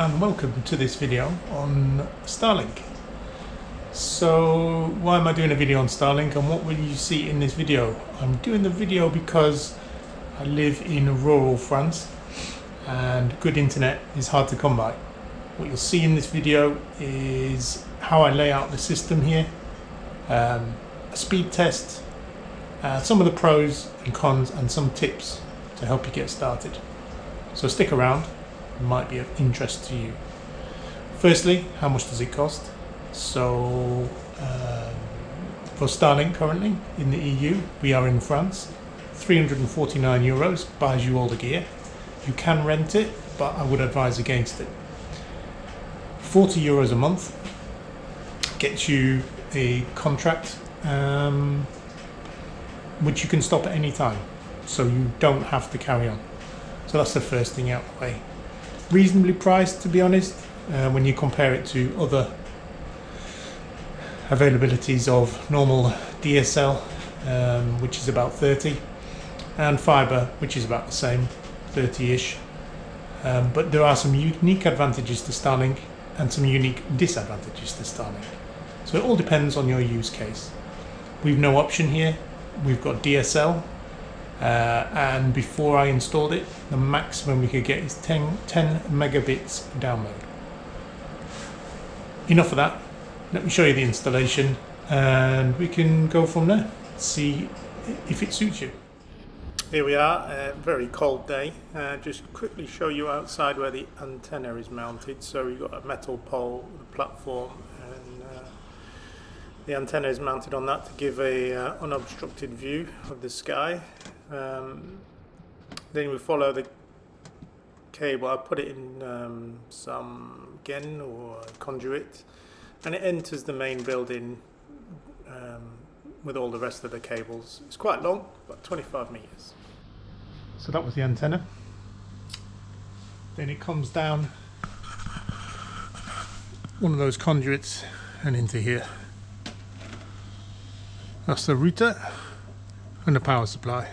and welcome to this video on Starlink. So why am I doing a video on Starlink and what will you see in this video? I'm doing the video because I live in rural France and good internet is hard to come by. What you'll see in this video is how I lay out the system here, a speed test, some of the pros and cons and some tips to help you get started. So stick around, it might be of interest to you. Firstly, how much does it cost? So for Starlink currently in the EU, we are in France, €349 buys you all the gear. You can rent it, but I would advise against it. €40 a month gets you a contract which you can stop at any time, so you don't have to carry on. So that's the first thing out of the way. Reasonably priced, to be honest, when you compare it to other availabilities of normal DSL, which is about 30, and fibre, which is about the same, 30-ish. But there are some unique advantages to Starlink and some unique disadvantages to Starlink. So it all depends on your use case. We've no option here. We've got DSL. And before I installed it, the maximum we could get is 10 megabits download. Enough of that. Let me show you the installation and we can go from there, see if it suits you. Here we are, a very cold day. Just quickly show you outside where the antenna is mounted. So we've got a metal pole, a platform, and the antenna is mounted on that to give a unobstructed view of the sky. Then we follow the cable. I put it in some GEN or conduit, and it enters the main building with all the rest of the cables. It's quite long, about 25 meters. So that was the antenna. Then it comes down one of those conduits and into here. That's the router and the power supply.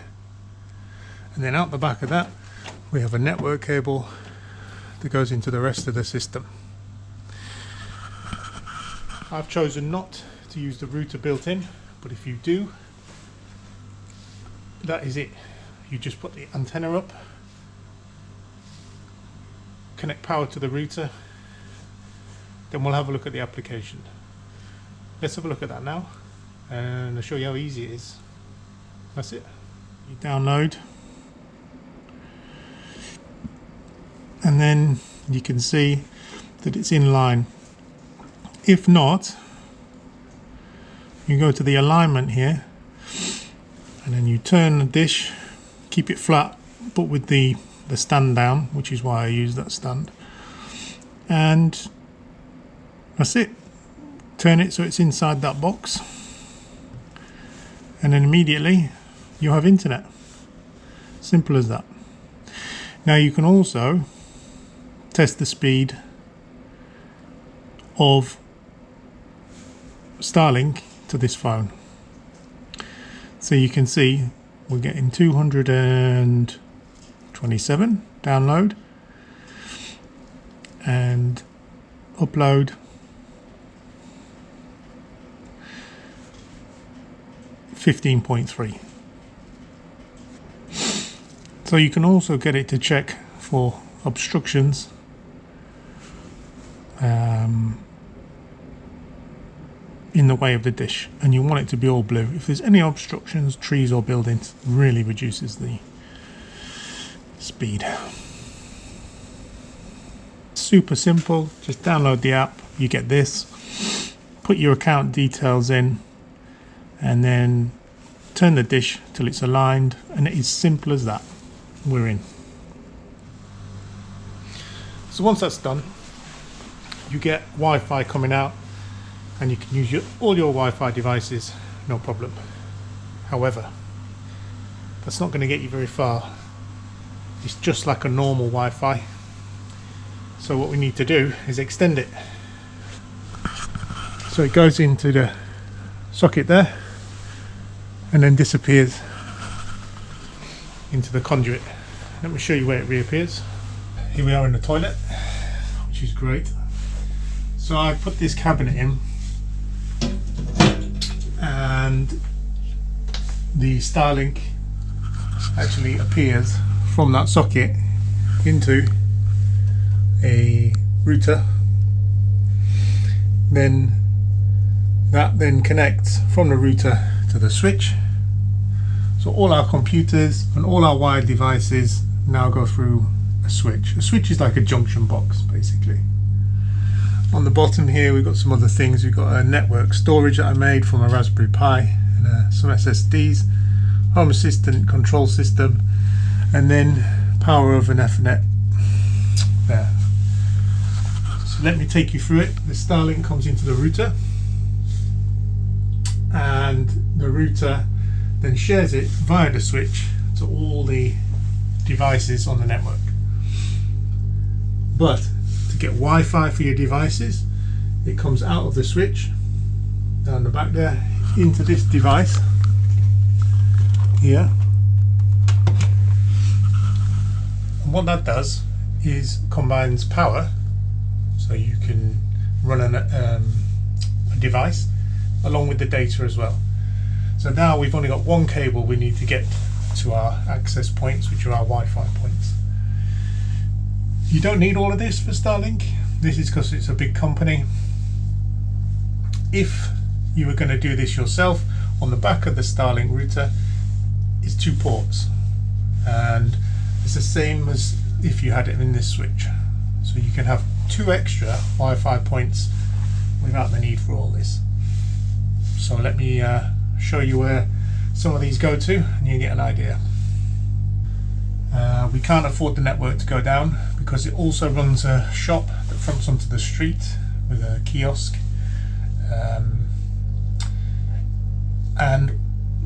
And then out the back of that we have a network cable that goes into the rest of the system. I've chosen not to use the router built in, but if you do, that is it. You just put the antenna up, connect power to the router, then we'll have a look at the application. Let's have a look at that now and I'll show you how easy it is. That's it. You download and then you can see that it's in line. If not, you go to the alignment here and then you turn the dish, keep it flat but with the stand down, which is why I use that stand, and that's it. Turn it so it's inside that box and then immediately you have internet. Simple as that. Now you can also test the speed of Starlink to this phone. So you can see we're getting 227 download and upload 15.3. So you can also get it to check for obstructions in the way of the dish, and you want it to be all blue. If there's any obstructions, trees or buildings, really reduces the speed. Super simple, just download the app, you get this, put your account details in and then turn the dish till it's aligned, and it is simple as that. We're in. So once that's done, you get Wi-Fi coming out and you can use all your Wi-Fi devices, no problem. However, that's not going to get you very far. It's just like a normal Wi-Fi. So what we need to do is extend it. So it goes into the socket there and then disappears into the conduit. Let me show you where it reappears. Here we are in the toilet, which which is great. So I put this cabinet in, and the Starlink actually appears from that socket into a router. Then that connects from the router to the switch. So all our computers and all our wired devices now go through a switch. A switch is like a junction box, basically. On the bottom here we've got some other things. We've got a network storage that I made from a Raspberry Pi, and some SSDs, home assistant control system, and then power over an Ethernet there. So let me take you through it. The Starlink comes into the router, and the router then shares it via the switch to all the devices on the network. But to get Wi-Fi for your devices, it comes out of the switch down the back there into this device here. And what that does is combines power, so you can run a device along with the data as well. So now we've only got one cable we need to get to our access points, which are our Wi-Fi points. You don't need all of this for Starlink. This is because it's a big company. If you were going to do this yourself, on the back of the Starlink router is 2 ports, and it's the same as if you had it in this switch. So you can have 2 extra Wi-Fi points without the need for all this. So let me show you where some of these go to, and you get an idea. We can't afford the network to go down because it also runs a shop that fronts onto the street with a kiosk. And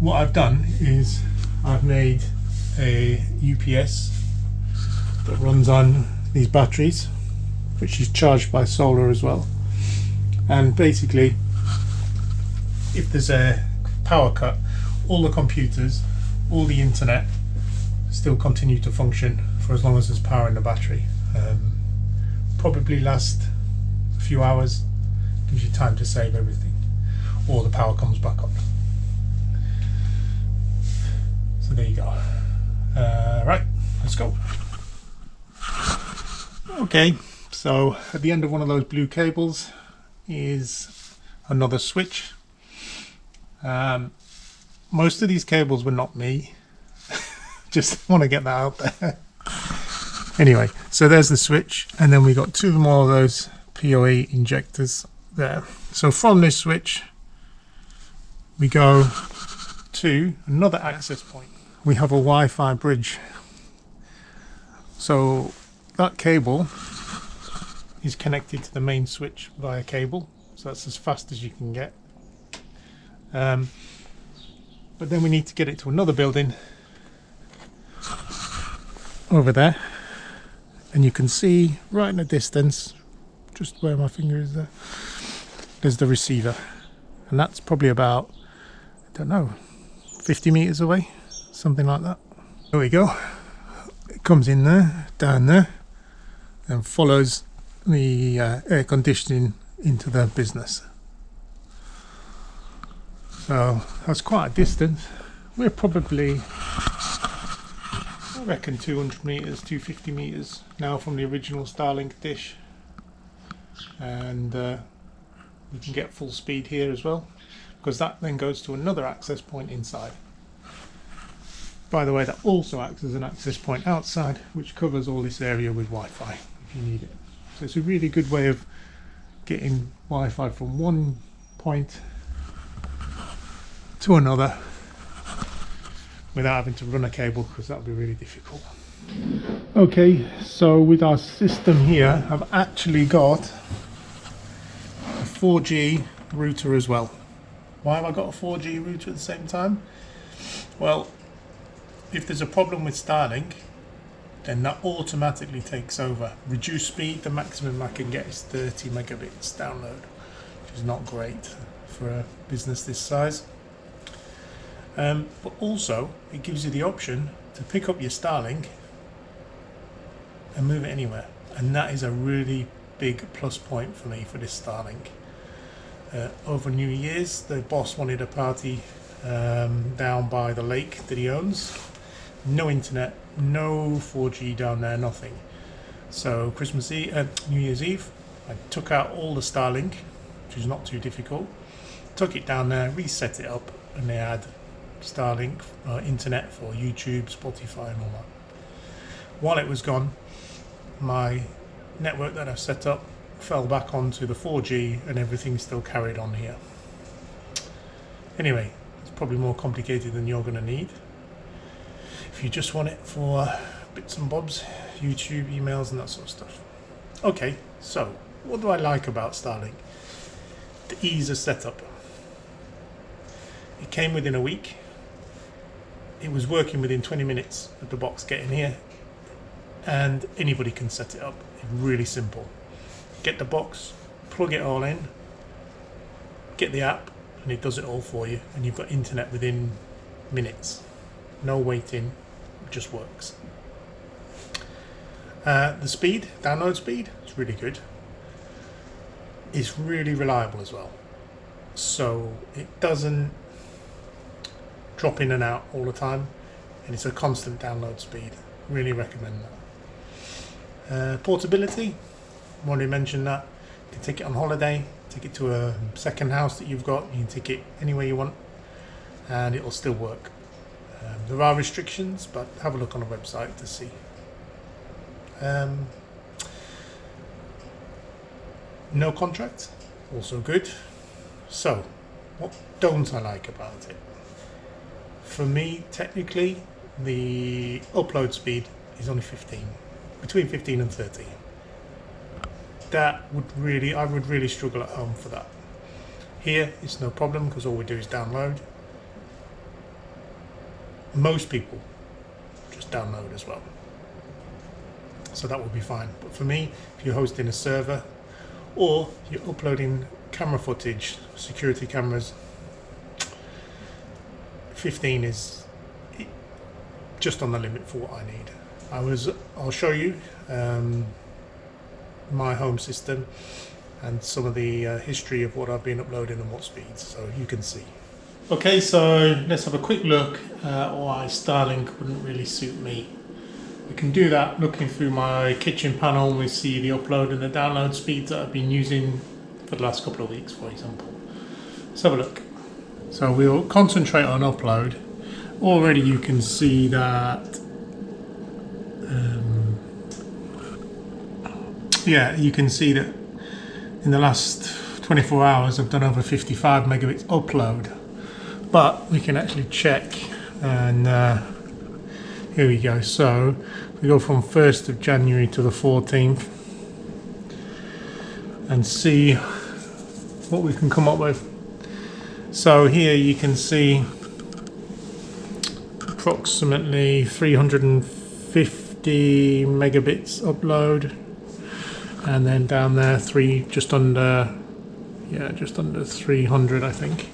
what I've done is I've made a UPS that runs on these batteries, which is charged by solar as well. And basically, if there's a power cut, all the computers, all the internet still continue to function for as long as there's power in the battery. Probably last a few hours, gives you time to save everything, or the power comes back on. So there you go. Right, let's go. Okay, so at the end of one of those blue cables is another switch. Most of these cables were not me. Just want to get that out there. Anyway, so there's the switch, and then we got 2 more of those PoE injectors there. So from this switch we go to another access point. We have a Wi-Fi bridge. So that cable is connected to the main switch via cable, so that's as fast as you can get. But then we need to get it to another building over there, and you can see right in the distance, just where my finger is there, there's the receiver, and that's probably about, I don't know, 50 meters away, something like that. There we go. It comes in there, down there, and follows the air conditioning into the business. So that's quite a distance. We're probably, I reckon, 200 meters, 250 meters now from the original Starlink dish, and we can get full speed here as well, because that then goes to another access point inside. By the way, that also acts as an access point outside, which covers all this area with Wi-Fi if you need it. So it's a really good way of getting Wi-Fi from one point to another without having to run a cable, because that would be really difficult. Okay, so with our system here, I've actually got a 4G router as well. Why have I got a 4G router at the same time? Well, if there's a problem with Starlink, then that automatically takes over. Reduced speed, the maximum I can get is 30 megabits download, which is not great for a business this size. But also it gives you the option to pick up your Starlink and move it anywhere, and that is a really big plus point for me for this Starlink. Over New Year's, the boss wanted a party down by the lake that he owns. No internet, no 4G down there, nothing. So Christmas Eve, New Year's Eve, I took out all the Starlink, which is not too difficult. Took it down there, reset it up, and they had Starlink internet for YouTube, Spotify, and all that. While it was gone, my network that I've set up fell back onto the 4G, and everything still carried on here. Anyway, it's probably more complicated than you're going to need. If you just want it for bits and bobs, YouTube, emails, and that sort of stuff. Okay, so what do I like about Starlink? The ease of setup. It came within a week. It was working within 20 minutes of the box getting here, and anybody can set it up. It's really simple. Get the box, plug it all in, get the app, and it does it all for you, and you've got internet within minutes. No waiting, it just works. The speed, download speed, is really good. It's really reliable as well. So it doesn't drop in and out all the time, and it's a constant download speed. Really recommend that. Portability, I've already mentioned that. You can take it on holiday, take it to a second house that you've got, you can take it anywhere you want, and it will still work. There are restrictions, but have a look on the website to see. No contract, also good. So, what don't I like about it? For me, technically, the upload speed is only 15, between 15 and 30. I would really struggle at home for that. Here, it's no problem because all we do is download. Most people just download as well, so that would be fine. But for me, if you're hosting a server or you're uploading camera footage, security cameras, 15 is just on the limit for what I need. I'll show you my home system and some of the history of what I've been uploading and what speeds, so you can see. Okay, so let's have a quick look at why Starlink wouldn't really suit me. We can do that looking through my kitchen panel, and we see the upload and the download speeds that I've been using for the last couple of weeks, for example. Let's have a look. So we'll concentrate on upload. Already you can see that you can see that in the last 24 hours I've done over 55 megabits upload, but we can actually check, and here we go. So we go from 1st of January to the 14th and see what we can come up with. So here you can see approximately 350 megabits upload, and then down there just under 300, I think.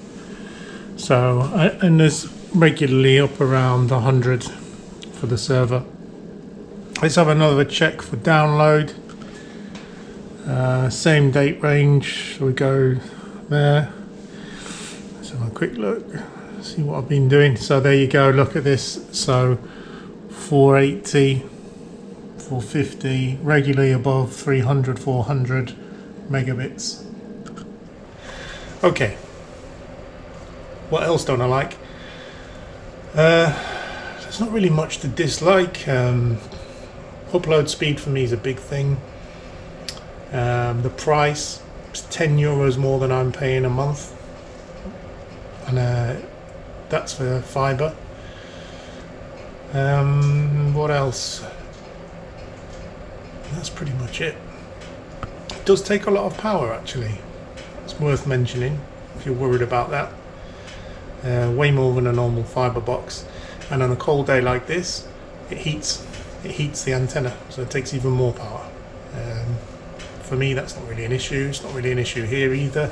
So and there's regularly up around 100 for the server. Let's have another check for download. Same date range, so we go there. Let's have a quick look, see what I've been doing. So there you go, look at this. So 480, 450, regularly above 300, 400 megabits. Okay, what else don't I like? There's not really much to dislike. Upload speed for me is a big thing. The price is 10 euros more than I'm paying a month, and that's for fibre. What else? That's pretty much it. It does take a lot of power, actually. It's worth mentioning if you're worried about that. Way more than a normal fibre box, and on a cold day like this, it heats the antenna, so it takes even more power. For me, that's not really an issue. It's not really an issue here either,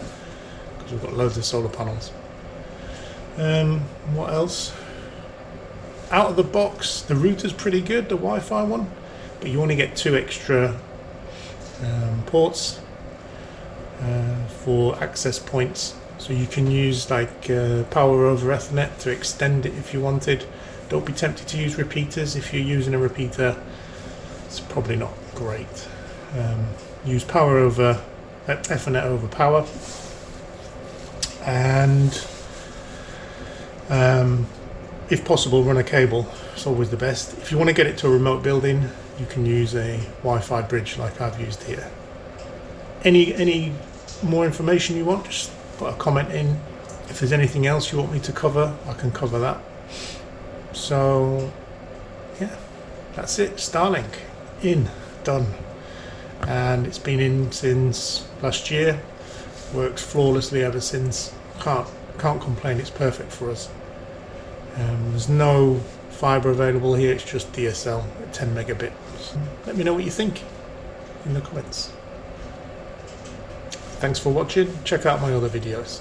because we've got loads of solar panels. What else? Out of the box, the router's pretty good, the Wi-Fi one, but you only get 2 extra ports for access points. So you can use like power over Ethernet to extend it if you wanted. Don't be tempted to use repeaters. If you're using a repeater, it's probably not great. Use power over Ethernet over power, and if possible, run a cable. It's always the best. If you want to get it to a remote building, you can use a Wi-Fi bridge like I've used here. Any more information you want, just put a comment in. If there's anything else you want me to cover, I can cover that. So yeah, that's it. Starlink done, and it's been in since last year. Works flawlessly ever since. Can't complain. It's perfect for us. There's no fibre available here. It's just DSL at 10 megabits. Let me know what you think in the comments. Thanks for watching. Check out my other videos.